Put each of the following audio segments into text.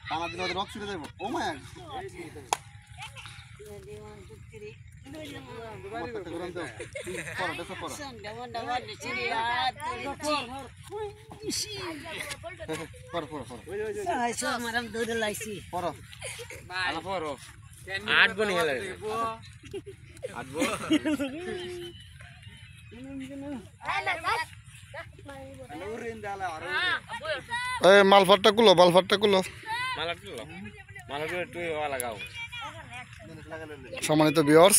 টানা দিলে ওদের রক ছুটে যাবো। ও মায়া মালফারটা কুলো সম্মানিত ভিউয়ার্স,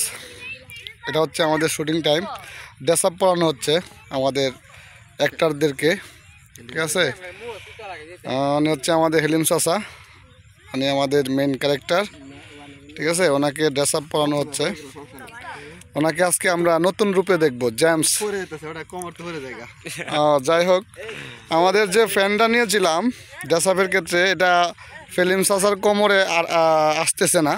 এটা হচ্ছে আমাদের শুটিং টাইম। ড্রেস আপ পড়ানো হচ্ছে আমাদের অ্যাক্টরদেরকে, ঠিক আছে। উনি হচ্ছে আমাদের হেলিম চাচা, উনি আমাদের মেন ক্যারেক্টার, ঠিক আছে। ওনাকে ড্রেস আপ পড়ানো হচ্ছে। ওনাকে আজকে আমরা নতুন রূপে দেখবো, জেমস। যাই হোক, আমাদের যে ফ্যানটা নিয়েছিলাম ড্রেস আপের ক্ষেত্রে, এটা ফিল্ম চাচার কোমরে আর আসতেছে না,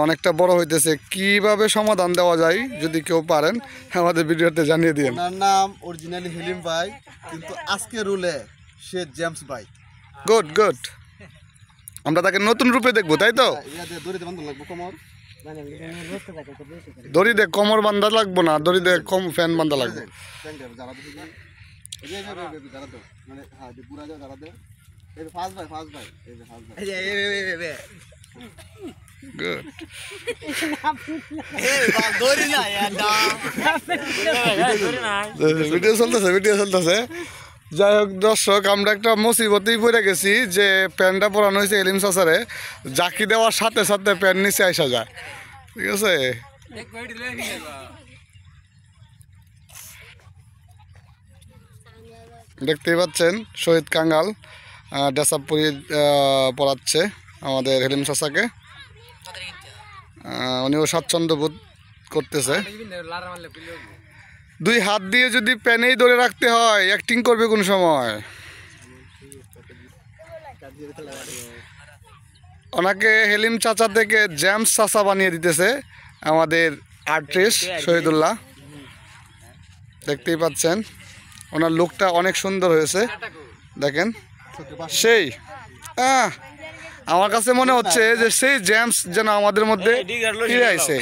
অনেকটা বড় হইতেছে। কিভাবে সমাধান দেওয়া যায় যদি কেউ পারেন আমাদের ভিডিওতে জানিয়ে দিন। ওনার নাম অরিজিনালি হেলিম ভাই, কিন্তু আজকে রুলে সে জেমস ভাই। গুড গুড, আমরা তাকে নতুন রূপে দেখবো, তাই তো। দড়ি দে কোমর বান্ধা লাগবো না, দড়ি দে কম ফ্যান বান্ধা লাগবে। ভিডিও চলতেছে। যাই হোক দর্শক, আমরা একটা মুসিবতেই পড়ে গেছি যে প্যান্টটা পরানো হয়েছে এলিম চাচারে, জাকি দেওয়ার সাথে সাথে প্যান্ট নিচে আসা যায়, ঠিক আছে। দেখতেই পাচ্ছেন শহীদ কাঙ্গাল ড্রেস আপ পরাচ্ছে আমাদের হেলিম চাচাকে। উনিও স্বাচ্ছন্দ্য বোধ করতেছে। দুই হাত দিয়ে যদি প্যানেই ধরে রাখতে হয়, অ্যাক্টিং করবে কোন সময়। ওনাকে হেলিম চাচা থেকে জেমস চাচা বানিয়ে দিতেছে আমাদের আর্টিস্ট শহীদুল্লাহ। দেখতেই পাচ্ছেন ওনার লুকটা অনেক সুন্দর হয়েছে, দেখেন সেই। আমার কাছে মনে হচ্ছে যে সেই জেমস যেন আমাদের মধ্যে ফিরে আসে,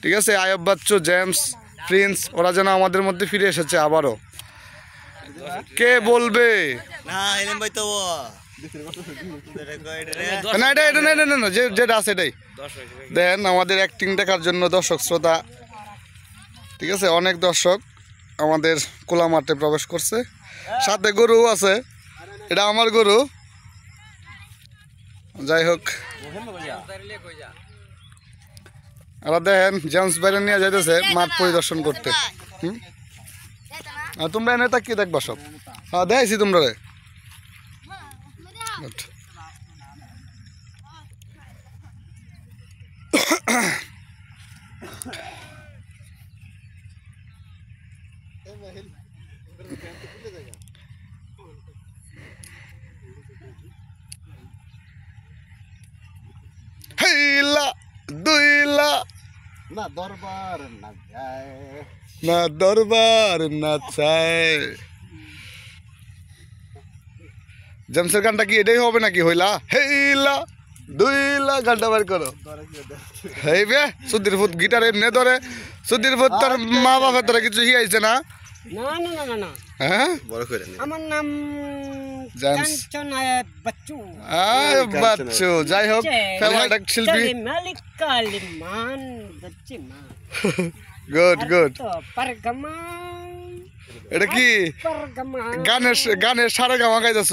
ঠিক আছে। আয়ব বাচ্চু, জেমস, প্রিন্স, ওরা যেন আমাদের মধ্যে ফিরে এসেছে আবারও। কে বলবে না যেটা আছে এটাই দেন। আমাদের অ্যাক্টিং দেখার জন্য দর্শক শ্রোতা, ঠিক আছে, অনেক দর্শক আমাদের কোলা মাঠে প্রবেশ করছে। সাথে গরু আছে, এটা আমার গরু। যাই হোক, আর দেখেন জেমস বাইরে নিয়ে যাইতেছে মাঠ পরিদর্শন করতে। তোমরা এনে তা কি দেখবা সব? হ্যাঁ দেখাইছি তোমরা। না দরবার না চায়। জেমসের গানটা কি এটাই হবে নাকি? হইলা হেইলা দুইলা গানটা বের করো। হইবে সুধীর ফুট গিটার এমনি ধরে। সুধীর ফুট তার মা বাপের ধরে কিছু হিয়াইছে না? হ্যাঁ, আমার নাম বাচ্চু। যাই হোক, ফেভারিট শিল্পী। Good good. এটা কি গানের সারে গামা গাইতেছ?